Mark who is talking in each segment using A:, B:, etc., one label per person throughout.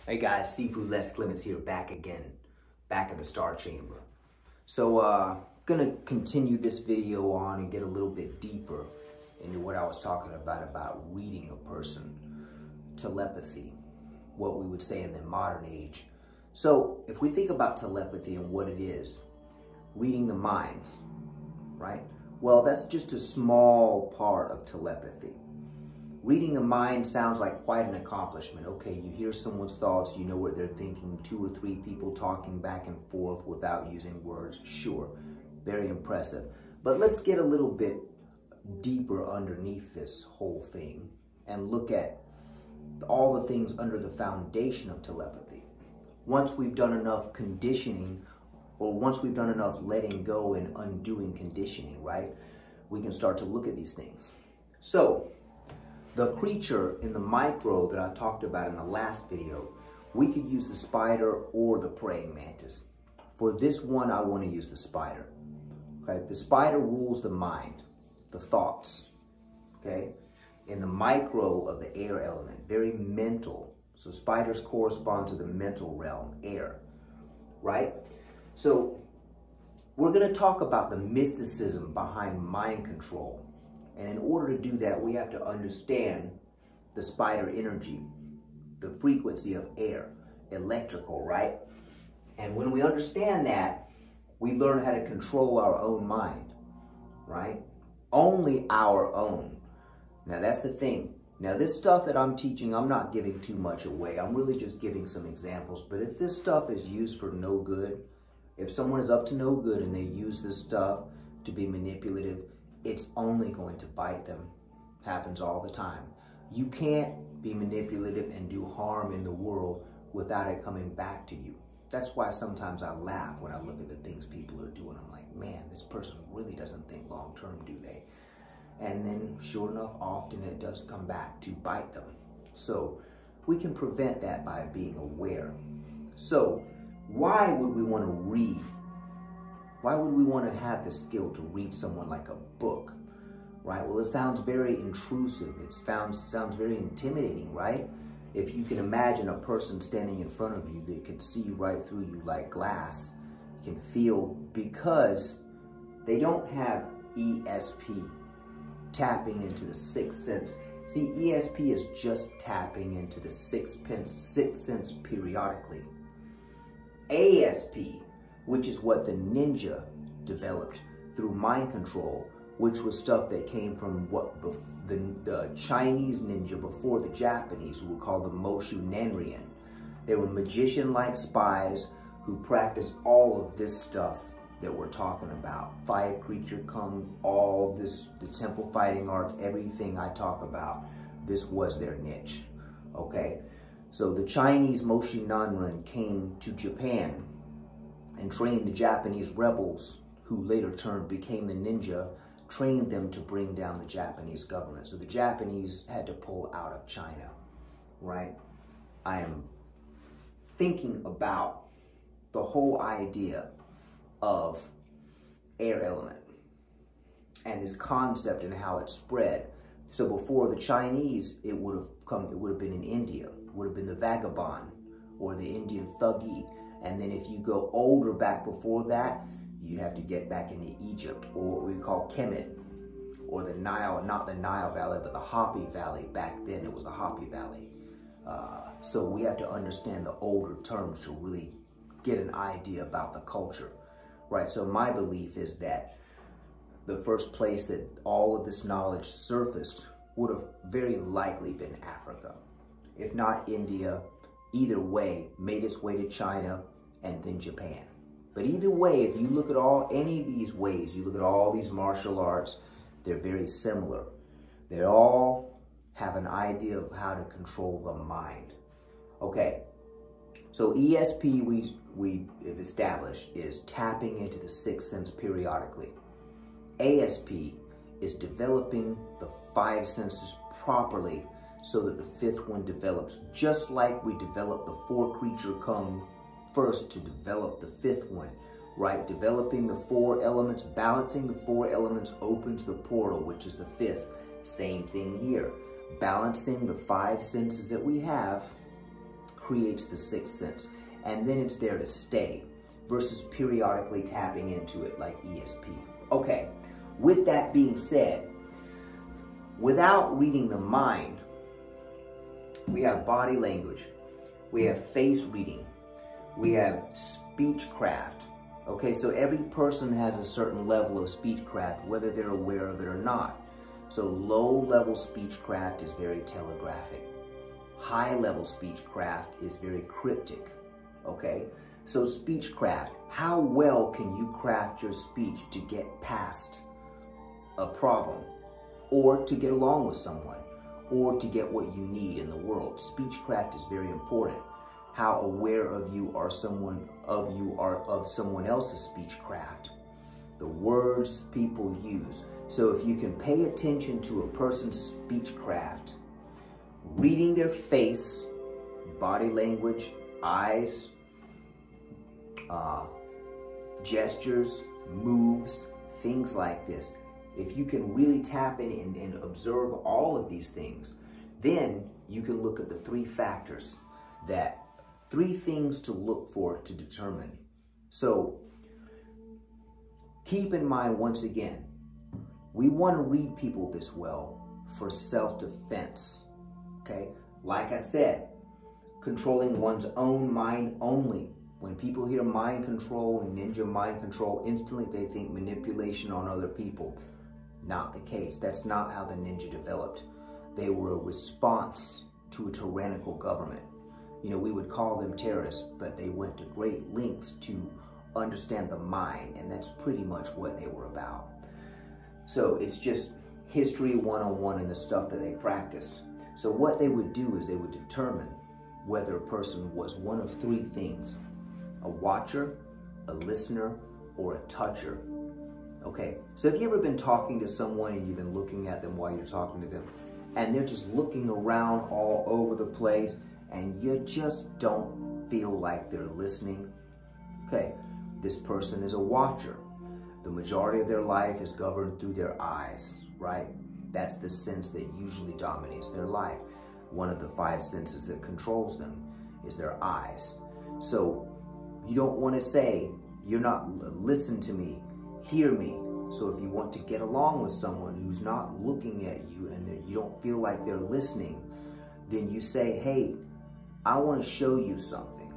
A: Hey guys, Seafood Les Clements here, back again, back in the Star Chamber. So, gonna continue this video on and get a little bit deeper into what I was talking about reading a person, telepathy, what we would say in the modern age. So, if we think about telepathy and what it is, reading the minds, right? Well, that's just a small part of telepathy. Reading the mind sounds like quite an accomplishment. Okay, you hear someone's thoughts, you know what they're thinking, 2 or 3 people talking back and forth without using words. Sure, very impressive. But let's get a little bit deeper underneath this whole thing and look at all the things under the foundation of telepathy. Once we've done enough conditioning, or once we've done enough letting go and undoing conditioning, right, we can start to look at these things. So, the creature in the micro that I talked about in the last video, we could use the spider or the praying mantis. For this one, I want to use the spider. Okay, the spider rules the mind, the thoughts. Okay, in the micro of the air element, very mental. So spiders correspond to the mental realm, air, right? So we're going to talk about the mysticism behind mind control. And in order to do that, we have to understand the spider energy, the frequency of air, electrical, right? And when we understand that, we learn how to control our own mind, right? Only our own. Now, that's the thing. Now, this stuff that I'm teaching, I'm not giving too much away. I'm really just giving some examples. But if this stuff is used for no good, if someone is up to no good and they use this stuff to be manipulative, it's only going to bite them. Happens all the time. You can't be manipulative and do harm in the world without it coming back to you. That's why sometimes I laugh when I look at the things people are doing. I'm like, man, this person really doesn't think long term, do they? And then sure enough, often it does come back to bite them. So we can prevent that by being aware. So why would we want to read? Why would we want to have the skill to read someone like a book, right? Well, it sounds very intrusive. It sounds very intimidating, right? If you can imagine a person standing in front of you that can see right through you like glass, you can feel, because they don't have ESP, tapping into the sixth sense. See, ESP is just tapping into the sixth sense periodically. ASP, which is what the ninja developed through mind control, which was stuff that came from what the Chinese ninja before the Japanese, who were called the Moshu Nenrien. They were magician-like spies who practiced all of this stuff that we're talking about. Five creature kung, all this, the temple fighting arts, everything I talk about, this was their niche, okay? So the Chinese Moshu Nenrien came to Japan and trained the Japanese rebels, who later became the ninja, trained them to bring down the Japanese government. So the Japanese had to pull out of China, right? I am thinking about the whole idea of air element and this concept and how it spread. So before the Chinese, it would have been in India, would have been the vagabond or the Indian thuggee. And then if you go older back before that, you have to get back into Egypt, or what we call Kemet, or the Nile, not the Nile Valley, but the Hopi Valley. Back then it was the Hopi Valley. So we have to understand the older terms to really get an idea about the culture, right? So my belief is that the first place that all of this knowledge surfaced would have very likely been Africa, if not India. Either way, made its way to China and then Japan. But either way, if you look at any of these ways, you look at all these martial arts, they're very similar. They all have an idea of how to control the mind. Okay, so ESP we have established is tapping into the sixth sense periodically. ASP is developing the 5 senses properly so that the 5th one develops, just like we developed the 4 creature kung first to develop the 5th one, right? Developing the 4 elements, balancing the 4 elements opens the portal, which is the 5th. Same thing here. Balancing the 5 senses that we have creates the sixth sense. And then it's there to stay versus periodically tapping into it like ESP. Okay, with that being said, without reading the mind, we have body language, we have face reading, we have speechcraft. Okay, so every person has a certain level of speechcraft, whether they're aware of it or not. So low-level speechcraft is very telegraphic. High-level speechcraft is very cryptic. Okay, so speechcraft, how well can you craft your speech to get past a problem, or to get along with someone, or to get what you need in the world? Speechcraft is very important. How aware of you are someone of someone else's speechcraft, the words people use. So if you can pay attention to a person's speechcraft, reading their face, body language, eyes, gestures, moves, things like this. If you can really tap in and observe all of these things, then you can look at the three factors, that three things to look for to determine. So keep in mind, once again, we want to read people this well for self-defense. Okay, like I said, controlling one's own mind only. When people hear mind control and ninja mind control, instantly they think manipulation on other people. Not the case. That's not how the ninja developed. They were a response to a tyrannical government. You know, we would call them terrorists, but they went to great lengths to understand the mind, and that's pretty much what they were about. So it's just history 101 and the stuff that they practiced. So what they would do is they would determine whether a person was one of three things: a watcher, a listener, or a toucher. Okay, so have you ever been talking to someone and you've been looking at them while you're talking to them, and they're just looking around all over the place, and you just don't feel like they're listening? Okay, this person is a watcher. The majority of their life is governed through their eyes, right? That's the sense that usually dominates their life. One of the five senses that controls them is their eyes. So you don't want to say, you're not, listen to me, hear me. So if you want to get along with someone who's not looking at you and you don't feel like they're listening, then you say, hey, I want to show you something.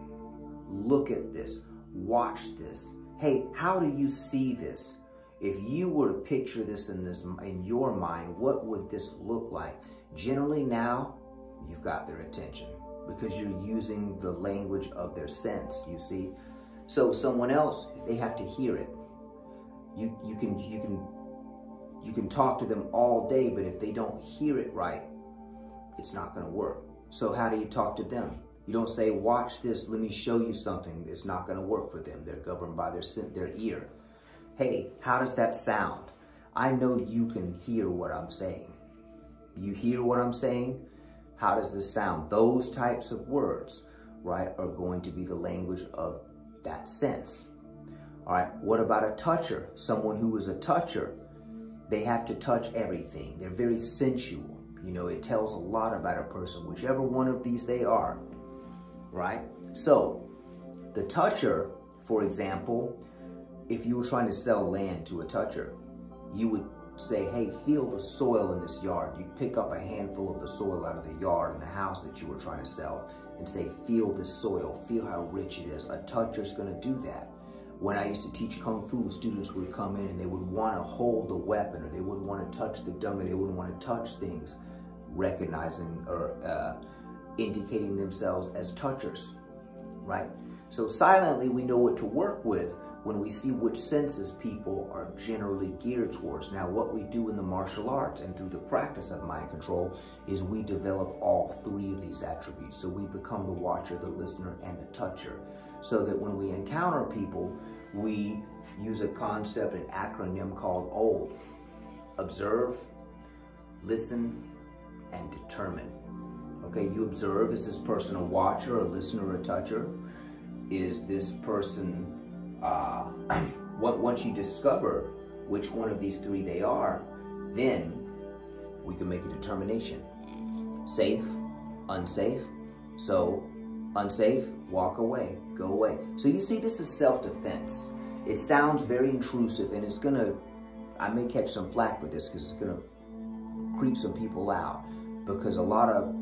A: Look at this, watch this. Hey, how do you see this? If you were to picture this in your mind, what would this look like? Generally now, you've got their attention because you're using the language of their sense, you see? So someone else, they have to hear it. You can talk to them all day, but if they don't hear it right, it's not going to work. So how do you talk to them? You don't say, watch this, let me show you something. It's not going to work for them. They're governed by their ear. Hey, how does that sound? I know you can hear what I'm saying. You hear what I'm saying? How does this sound? Those types of words, right, are going to be the language of that sense. All right, what about a toucher? Someone who is a toucher, they have to touch everything. They're very sensual. You know, it tells a lot about a person, whichever one of these they are, right? So the toucher, for example, if you were trying to sell land to a toucher, you would say, hey, feel the soil in this yard. You pick up a handful of the soil out of the yard in the house that you were trying to sell and say, feel this soil, feel how rich it is. A toucher's gonna do that. When I used to teach Kung Fu, students would come in and they would wanna hold the weapon, or they wouldn't wanna touch the dummy, they wouldn't wanna touch things, recognizing or indicating themselves as touchers, right? So silently, we know what to work with when we see which senses people are generally geared towards. Now, what we do in the martial arts and through the practice of mind control is we develop all three of these attributes. So we become the watcher, the listener, and the toucher. So that when we encounter people, we use a concept, an acronym called OLD. Observe, listen, and determine. Okay, you observe, is this person a watcher, a listener, or a toucher? Is this person, once you discover which one of these three they are, then we can make a determination. Safe, unsafe. So Unsafe, walk away, go away. So you see, this is self-defense. It sounds very intrusive, and it's gonna, I may catch some flack with this because it's gonna creep some people out, because a lot of,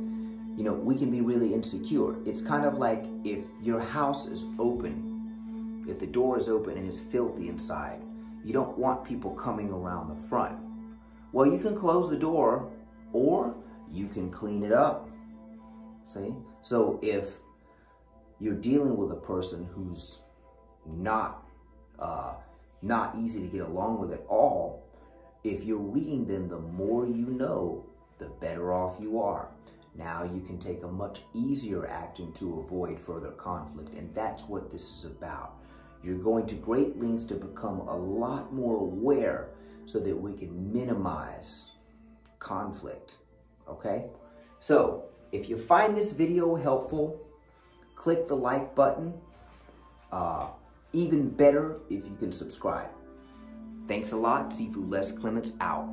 A: you know, we can be really insecure. It's kind of like if your house is open, if the door is open and it's filthy inside, you don't want people coming around the front. Well, you can close the door or you can clean it up, see? So if you're dealing with a person who's not easy to get along with at all, if you're reading them, the more you know, the better off you are. Now you can take a much easier action to avoid further conflict, and that's what this is about. You're going to great lengths to become a lot more aware so that we can minimize conflict, okay? So if you find this video helpful, click the like button. Even better if you can subscribe. Thanks a lot. Seafood Les Clements out.